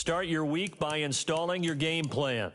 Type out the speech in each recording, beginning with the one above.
Start your week by installing your game plan.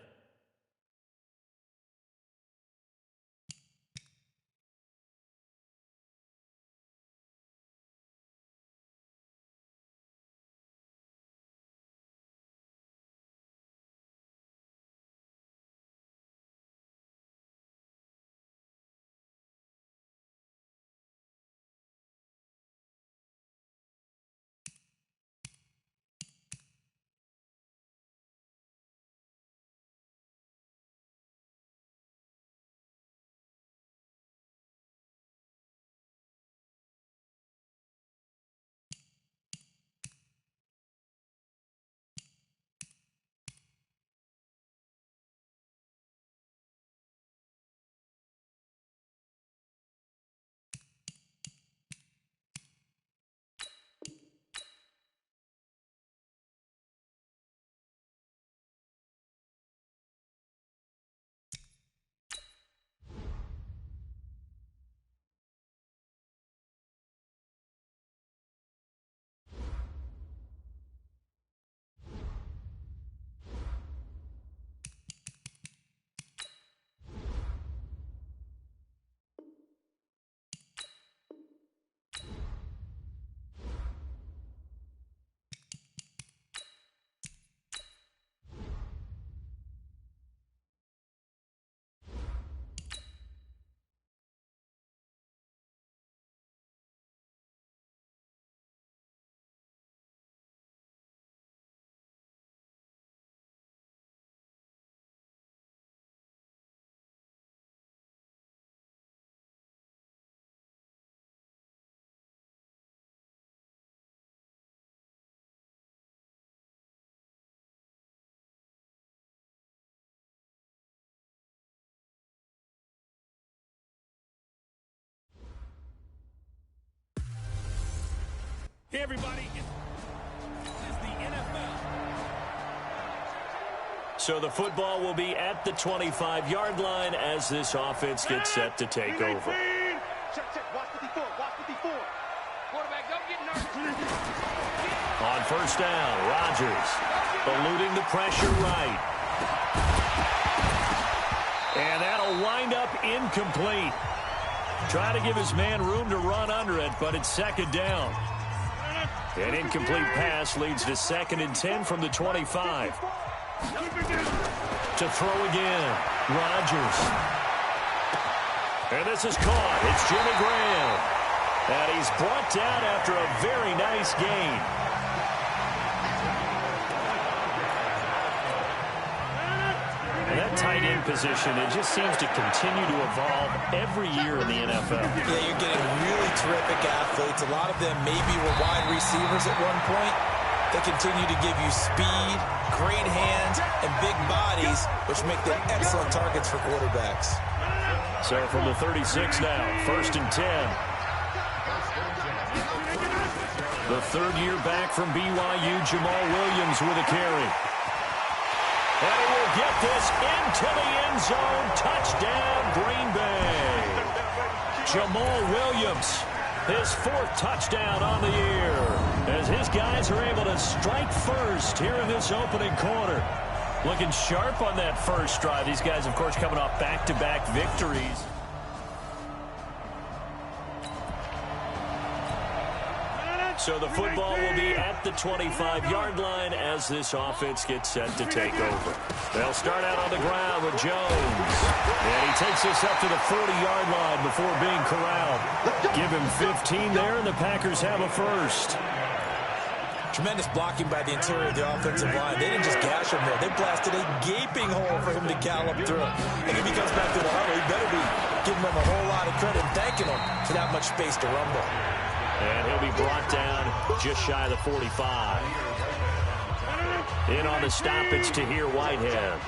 Hey, everybody. This is the NFL. So the football will be at the 25-yard line as this offense gets set to take over. Watch 54. Quarterback, don't get nervous. On first down, Rodgers eluding the pressure right. And that'll wind up incomplete. Try to give his man room to run under it, but it's second down. An incomplete pass leads to 2nd and 10 from the 25. To throw again, Rodgers. And this is caught. It's Jimmy Graham. And he's brought down after a very nice gain. And that tight end position, it just seems to continue to evolve every year in the NFL. Yeah, you're getting really terrific athletes. A lot of them maybe were wide receivers at one point. They continue to give you speed, great hands, and big bodies, which make them excellent targets for quarterbacks. So from the 36 now, 1st and 10. The third year back from BYU, Jamal Williams with a carry. And he will get this into the end zone. Touchdown, Green Bay. Jamal Williams, his 4th touchdown on the year, as his guys are able to strike first here in this opening quarter. Looking sharp on that first drive. These guys, of course, coming off back-to-back victories. So the football will be at the 25-yard line as this offense gets set to take over. They'll start out on the ground with Jones. And he takes us up to the 40-yard line before being corralled. Give him 15 there, and the Packers have a first. Tremendous blocking by the interior of the offensive line. They didn't just gash him there. They blasted a gaping hole for him to gallop through. And if he comes back to the huddle, he better be giving them a whole lot of credit and thanking them for that much space to rumble. And he'll be brought down just shy of the 45. In on the stoppage to here, Whitehead.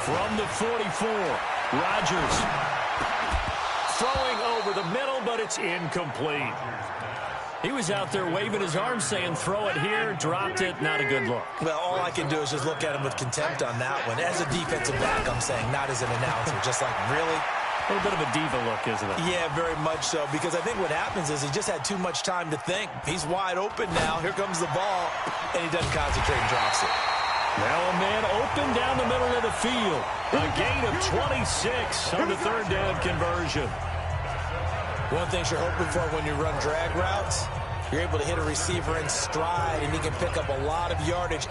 From the 44, Rodgers. Throwing over the middle, but it's incomplete. He was out there waving his arms saying, throw it here, dropped it, not a good look. Well, all I can do is just look at him with contempt on that one. As a defensive back, I'm saying, not as an announcer. Just like, really? A little bit of a diva look, isn't it? Yeah, very much so, because I think what happens is he just had too much time to think. He's wide open now. Here comes the ball, and he doesn't concentrate and drops it. Now a man open down the middle of the field. A gain of 26 on the third down conversion. One thing you're hoping for when you run drag routes, you're able to hit a receiver in stride, and he can pick up a lot of yardage.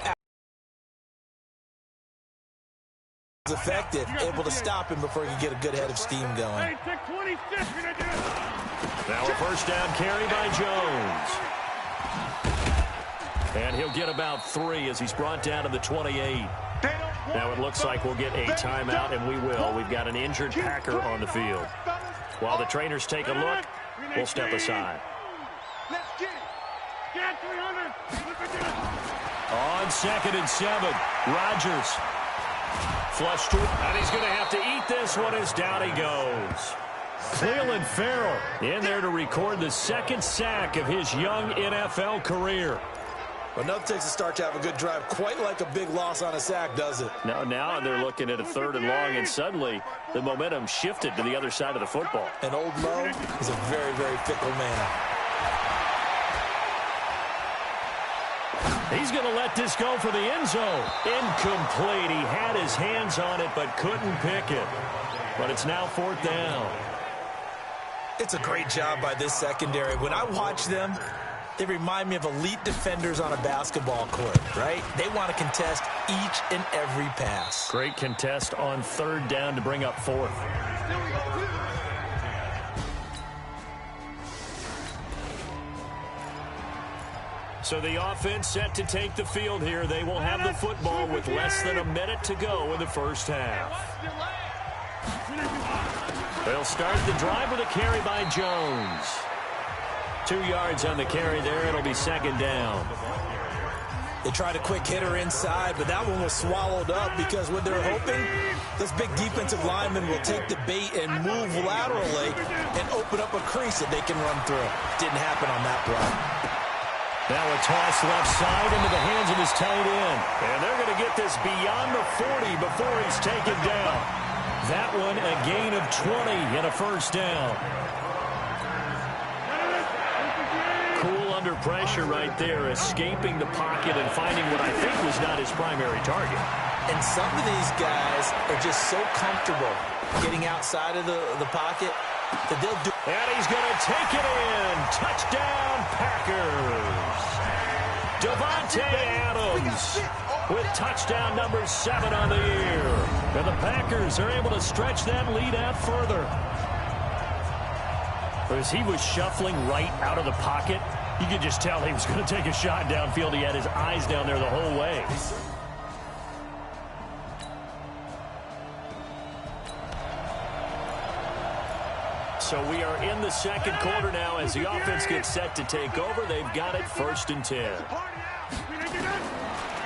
Effective, able to stop him before he can get a good head of steam going. Now a first down carry by Jones. And he'll get about 3 as he's brought down to the 28. Now it looks like we'll get a timeout, and we will. We've got an injured Packer on the field. While the trainers take a look, we'll step aside. Let's get it. Get 300. On 2nd and 7, Rodgers. Flush to it, and he's going to have to eat this one as down he goes. Cleveland Farrell in there to record the 2nd sack of his young NFL career. But nothing takes a start to have a good drive quite like a big loss on a sack, does it? Now they're looking at a 3rd and long, and suddenly the momentum shifted to the other side of the football. And Old Mo is a very, very fickle man. He's going to let this go for the end zone. Incomplete. He had his hands on it but couldn't pick it. But it's now 4th down. It's a great job by this secondary. When I watch them, they remind me of elite defenders on a basketball court, right? They want to contest each and every pass. Great contest on 3rd down to bring up 4th. So the offense set to take the field here. They will have the football with less than a minute to go in the first half. They'll start the drive with a carry by Jones. 2 yards on the carry there. It'll be 2nd down. They tried a quick hitter inside, but that one was swallowed up because what they're hoping, this big defensive lineman will take the bait and move laterally and open up a crease that they can run through. Didn't happen on that play. Now a toss left side into the hands of his tight end. And they're going to get this beyond the 40 before he's taken down. That one a gain of 20 and a first down. Cool under pressure right there, escaping the pocket and finding what I think was not his primary target. And some of these guys are just so comfortable getting outside of the pocket that they'll do. And he's going to take it in. Touchdown, Packers. Davante Adams with touchdown number 7 on the year. And the Packers are able to stretch that lead out further. As he was shuffling right out of the pocket, you could just tell he was going to take a shot downfield. He had his eyes down there the whole way. So we are in the 2nd quarter now as the offense gets set to take over. They've got it 1st and 10.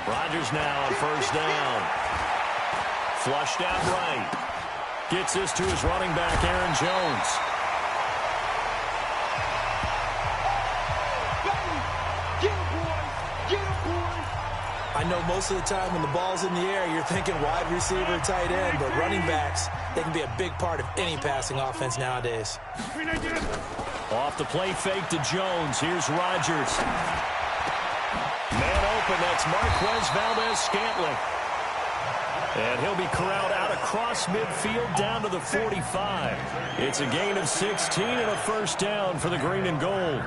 Rodgers now on 1st down. Flushed out right. Gets this to his running back, Aaron Jones. I know most of the time when the ball's in the air, you're thinking wide receiver, tight end, but running backs, they can be a big part of any passing offense nowadays. Off the play fake to Jones. Here's Rodgers. Man open, that's Marquez Valdez-Scantling. And he'll be corralled out across midfield down to the 45. It's a gain of 16 and a first down for the green and gold.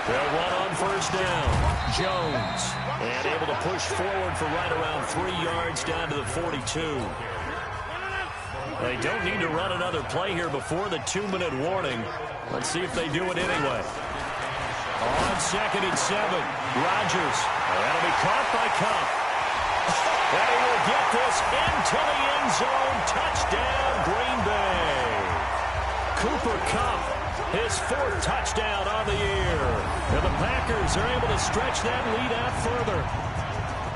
They'll run on 1st down. Jones. And able to push forward for right around 3 yards down to the 42. They don't need to run another play here before the 2-minute warning. Let's see if they do it anyway. On 2nd and 7, Rodgers. That'll be caught by Cup. And he will get this into the end zone. Touchdown, Green Bay. Cooper Kupp, his 4th touchdown on the year. And the Packers are able to stretch that lead out further.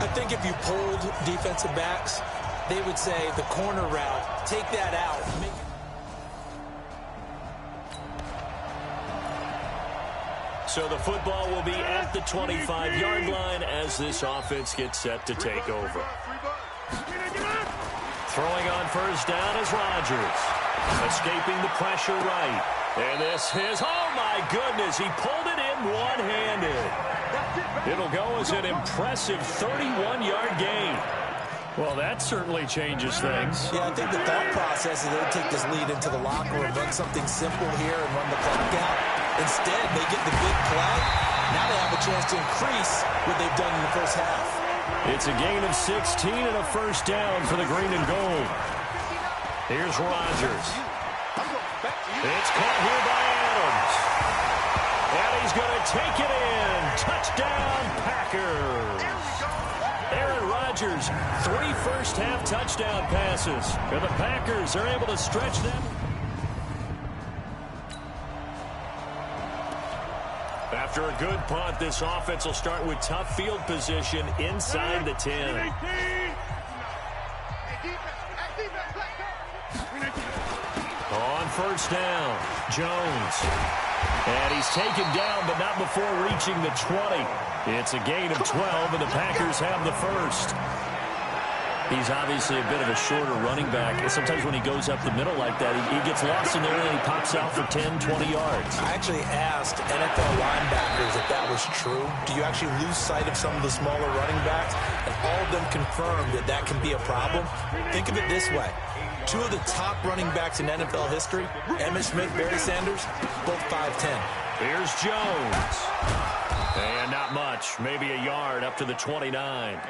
I think if you polled defensive backs, they would say the corner route, take that out. So the football will be at the 25-yard line as this offense gets set to take over. Throwing on first down is Rodgers. Escaping the pressure right. And this is, oh my goodness, he pulled it in one-handed. It'll go as an impressive 31-yard gain. Well, that certainly changes things. Yeah, I think the thought process is they'll take this lead into the locker room, run something simple here and run the clock out. Instead, they get the big play. Now they have a chance to increase what they've done in the first half. It's a gain of 16 and a first down for the green and gold. Here's Rodgers. It's caught here by Adams. And he's going to take it in. Touchdown, Packers. Aaron Rodgers, 3 first-half touchdown passes. And the Packers are able to stretch them. After a good punt, this offense will start with tough field position inside the 10. On first down, Jones. And he's taken down, but not before reaching the 20. It's a gain of 12, and the Packers have the first. He's obviously a bit of a shorter running back. Sometimes when he goes up the middle like that, he gets lost in there and he pops out for 10, 20 yards. I actually asked NFL linebackers if that was true. Do you actually lose sight of some of the smaller running backs? And all of them confirmed that that can be a problem. Think of it this way. 2 of the top running backs in NFL history, Emmitt Smith, Barry Sanders, both 5'10". Here's Jones. And not much, maybe a yard up to the 29.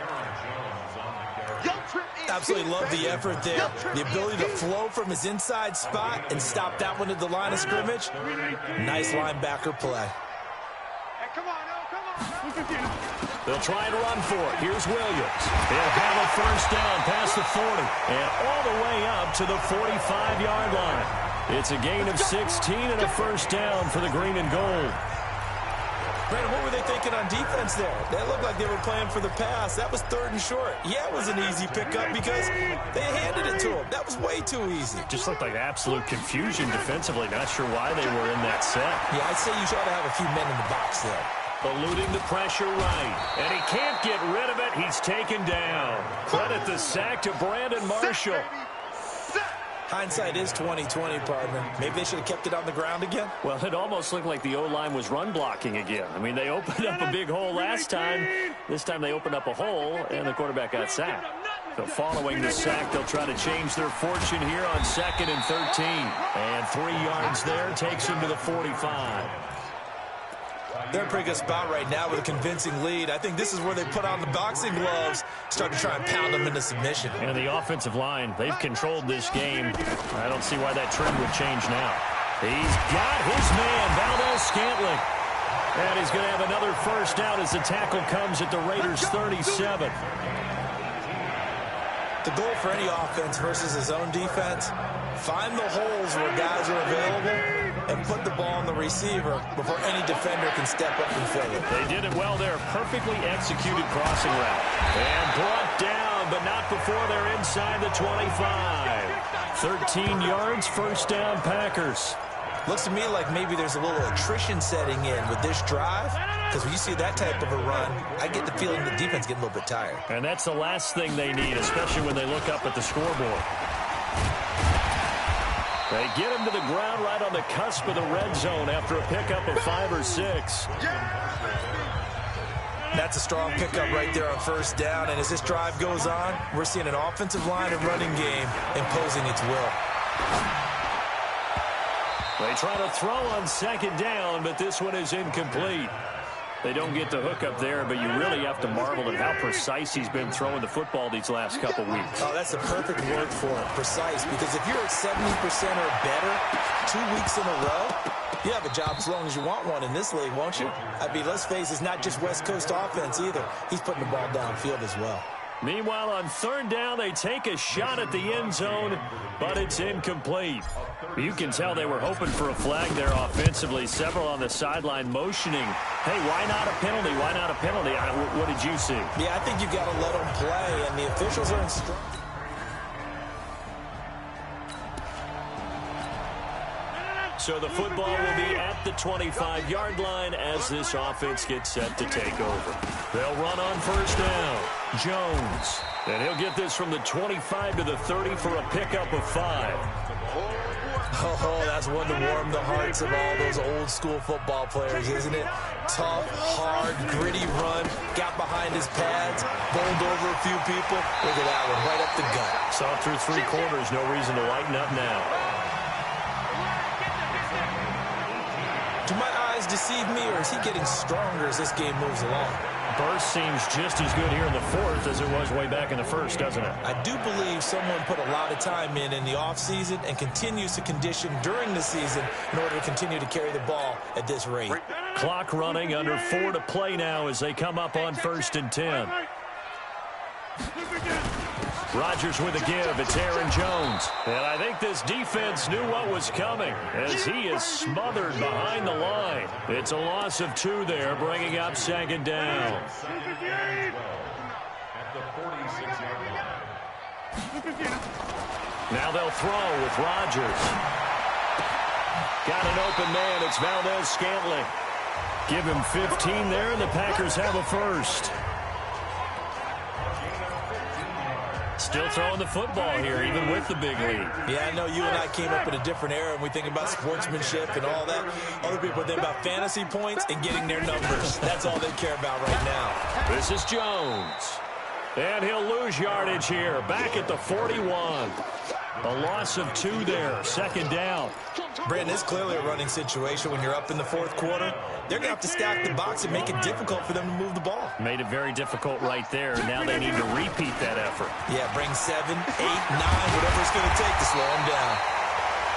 Absolutely love the effort there. The ability to flow from his inside spot and stop that one at the line of scrimmage. Nice linebacker play. They'll try and run for it. Here's Williams. He'll have a first down past the 40 and all the way up to the 45-yard line. It's a gain of 16 and a first down for the green and gold. Brandon, what were they thinking on defense there? They looked like they were playing for the pass. That was 3rd and short. Yeah, it was an easy pickup because they handed it to him. That was way too easy. Just looked like absolute confusion defensively. Not sure why they were in that set. Yeah, I'd say you should have a few men in the box there. Eluding the pressure right. And he can't get rid of it. He's taken down. Credit the sack to Brandon Marshall. Hindsight is 20/20, partner. Maybe they should have kept it on the ground again. Well, it almost looked like the O-line was run blocking again. I mean, they opened up a big hole last time. This time they opened up a hole, and the quarterback got sacked. So following the sack, they'll try to change their fortune here on 2nd and 13. And 3 yards there takes him to the 45. They're in a pretty good spot right now with a convincing lead. I think this is where they put on the boxing gloves, start to try and pound them into submission. And the offensive line, they've controlled this game. I don't see why that trend would change now. He's got his man, Valdez-Scantling. And he's going to have another first down as the tackle comes at the Raiders' 37. The goal for any offense versus his own defense, find the holes where guys are available and put the ball on the receiver before any defender can step up and fill it. They did it well there. Perfectly executed crossing route. And brought down, but not before they're inside the 25. 13 yards, first down, Packers. Looks to me like maybe there's a little attrition setting in with this drive, because when you see that type of a run, I get the feeling the defense getting a little bit tired. And that's the last thing they need, especially when they look up at the scoreboard. They get him to the ground right on the cusp of the red zone after a pickup of 5 or 6. That's a strong pickup right there on first down, and as this drive goes on, we're seeing an offensive line and running game imposing its will. They try to throw on 2nd down, but this one is incomplete. They don't get the hook up there, but you really have to marvel at how precise he's been throwing the football these last couple weeks. Oh, that's the perfect word for it, precise, because if you're at 70% or better 2 weeks in a row, you have a job as long as you want one in this league, won't you? I mean, let's face it, it's not just West Coast offense either. He's putting the ball downfield as well. Meanwhile, on 3rd down, they take a shot at the end zone, but it's incomplete. You can tell they were hoping for a flag there offensively. Several on the sideline motioning. Hey, why not a penalty? Why not a penalty? What did you see? Yeah, I think you've got to let them play, and the officials are instructed. So the football will be at the 25-yard line as this offense gets set to take over. They'll run on first down. Jones. And he'll get this from the 25 to the 30 for a pickup of 5. Oh, that's one to warm the hearts of all those old-school football players, isn't it? Tough, hard, gritty run. Got behind his pads, bowled over a few people. Look at that one, right up the gut. Saw it through 3 quarters. No reason to lighten up now. Do my eyes deceive me, or is he getting stronger as this game moves along? Burst seems just as good here in the 4th as it was way back in the 1st, doesn't it? I do believe someone put a lot of time in the offseason and continues to condition during the season in order to continue to carry the ball at this rate. Clock running, under 4 to play now as they come up on 1st and 10. Rodgers with a give. It's Aaron Jones. And I think this defense knew what was coming as he is smothered behind the line. It's a loss of 2 there, bringing up 2nd down. Now they'll throw with Rodgers. Got an open man. It's Valdez-Scantling. Give him 15 there, and the Packers have a first. Still throwing the football here, even with the big lead. Yeah, I know you and I came up in a different era, and we think about sportsmanship and all that. Other people think about fantasy points and getting their numbers. That's all they care about right now. This is Jones. And he'll lose yardage here, back at the 41. A loss of 2 there, 2nd down. Brandon, it's clearly a running situation when you're up in the 4th quarter. They're going to have to stack the box and make it difficult for them to move the ball. Made it very difficult right there. Now they need to repeat that effort. Yeah, bring 7, 8, 9, whatever it's going to take to slow him down.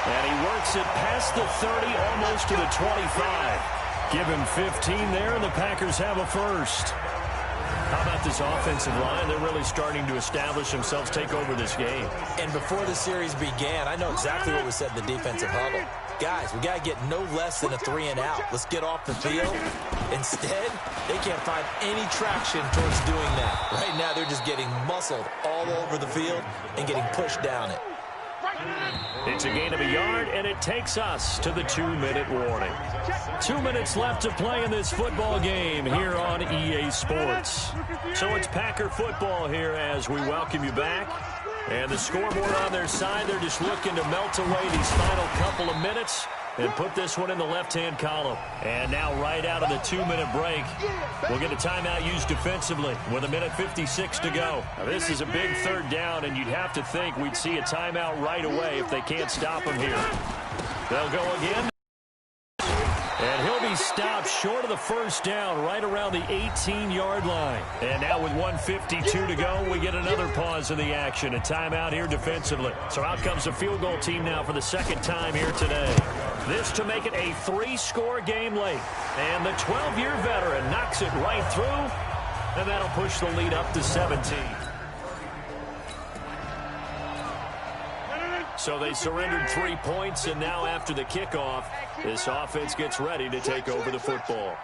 And he works it past the 30, almost to the 25. Give him 15 there, and the Packers have a first. How about this offensive line? They're really starting to establish themselves, take over this game. And before the series began, I know exactly what we said in the defensive huddle. Guys, we got to get no less than a 3 and out. Let's get off the field. Instead, they can't find any traction towards doing that. Right now, they're just getting muscled all over the field and getting pushed down it. It's a gain of a yard, and it takes us to the 2-minute warning. 2 minutes left to play in this football game here on EA Sports. So it's Packer football here as we welcome you back. And the scoreboard on their side, they're just looking to melt away these final couple of minutes and put this one in the left-hand column. And now right out of the 2-minute break, we'll get a timeout used defensively with 1:56 to go. Now, this is a big 3rd down, and you'd have to think we'd see a timeout right away if they can't stop him here. They'll go again. And he'll be stopped short of the 1st down right around the 18-yard line. And now with 1:52 to go, we get another pause in the action. A timeout here defensively. So out comes the field goal team now for the 2nd time here today. This to make it a 3-score game late. And the 12-year veteran knocks it right through. And that'll push the lead up to 17. So they surrendered 3 points, and now after the kickoff, this offense gets ready to take over the football.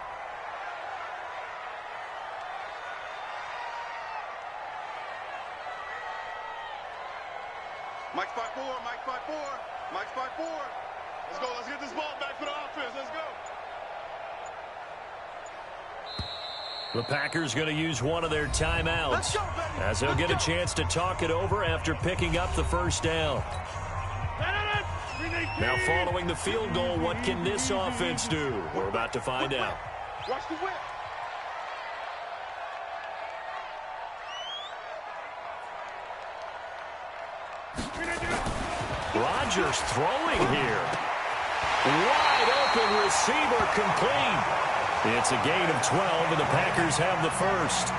Mike spot 4, Mike spot 4, Mike spot 4. Let's go, let's get this ball back for the offense, let's go. The Packers going to use one of their timeouts as they'll get a chance to talk it over after picking up the 1st down. Now following the field goal, what can this offense do? We're about to find out. Watch the whip. Rodgers throwing here. Wide open receiver complete. It's a gain of 12, and the Packers have the first.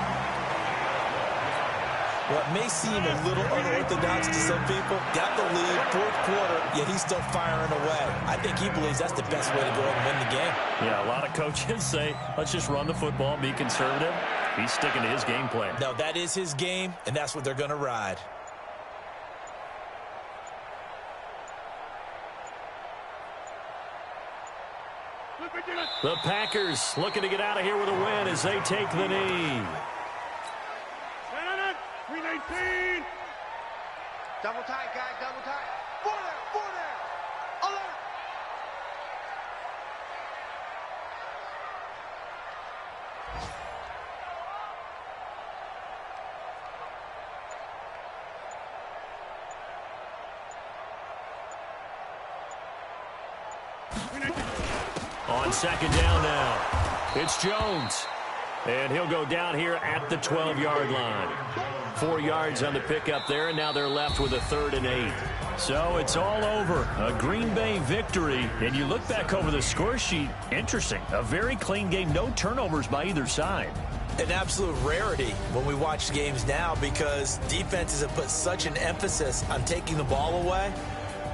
What may seem a little unorthodox to some people, got the lead, 4th quarter, yet he's still firing away. I think he believes that's the best way to go and win the game. Yeah, a lot of coaches say, let's just run the football, be conservative. He's sticking to his game plan. No, that is his game, and that's what they're going to ride. The Packers looking to get out of here with a win as they take the knee. 319. Double tight, guys, double tight. 4 there, 4 there. Alert. On second down now, it's Jones. And he'll go down here at the 12-yard line. 4 yards on the pickup there, and now they're left with a 3rd and 8. So it's all over. A Green Bay victory. And you look back over the score sheet, interesting. A very clean game, no turnovers by either side. An absolute rarity when we watch games now because defenses have put such an emphasis on taking the ball away.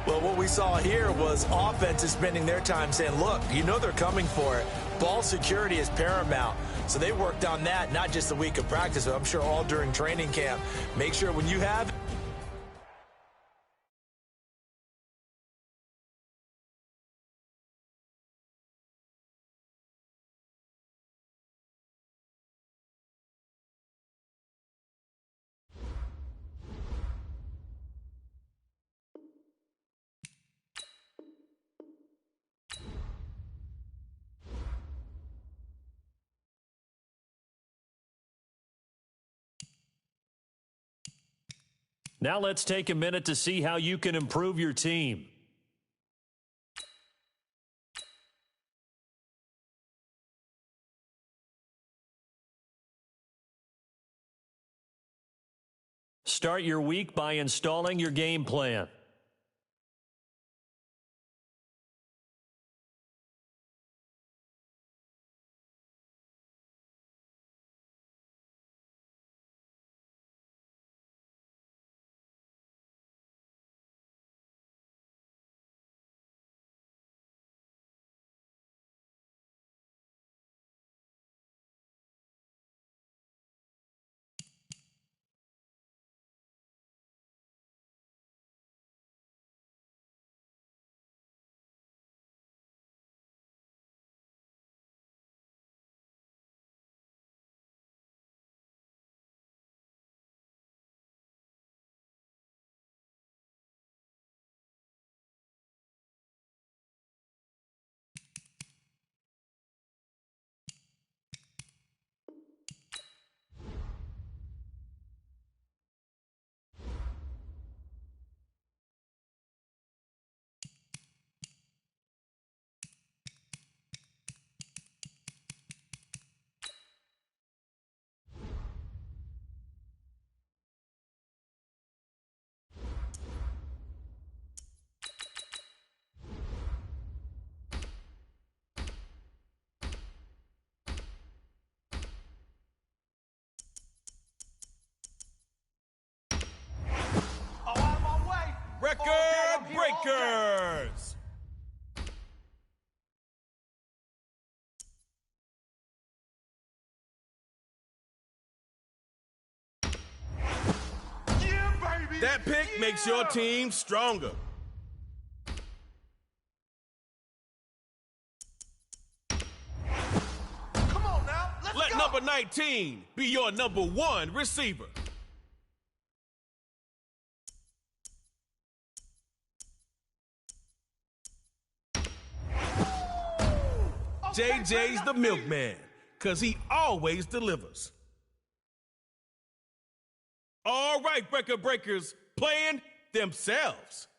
Well, what we saw here was offenses spending their time saying, look, you know they're coming for it. Ball security is paramount. So they worked on that, not just the week of practice, but I'm sure all during training camp. Make sure when you have it. Now let's take a minute to see how you can improve your team. Start your week by installing your game plan. Record breakers. Yeah, baby. That pick makes your team stronger. Come on now. Let Go. number 19 be your number 1 receiver. JJ's the milkman, because he always delivers. All right, record breakers, playing themselves.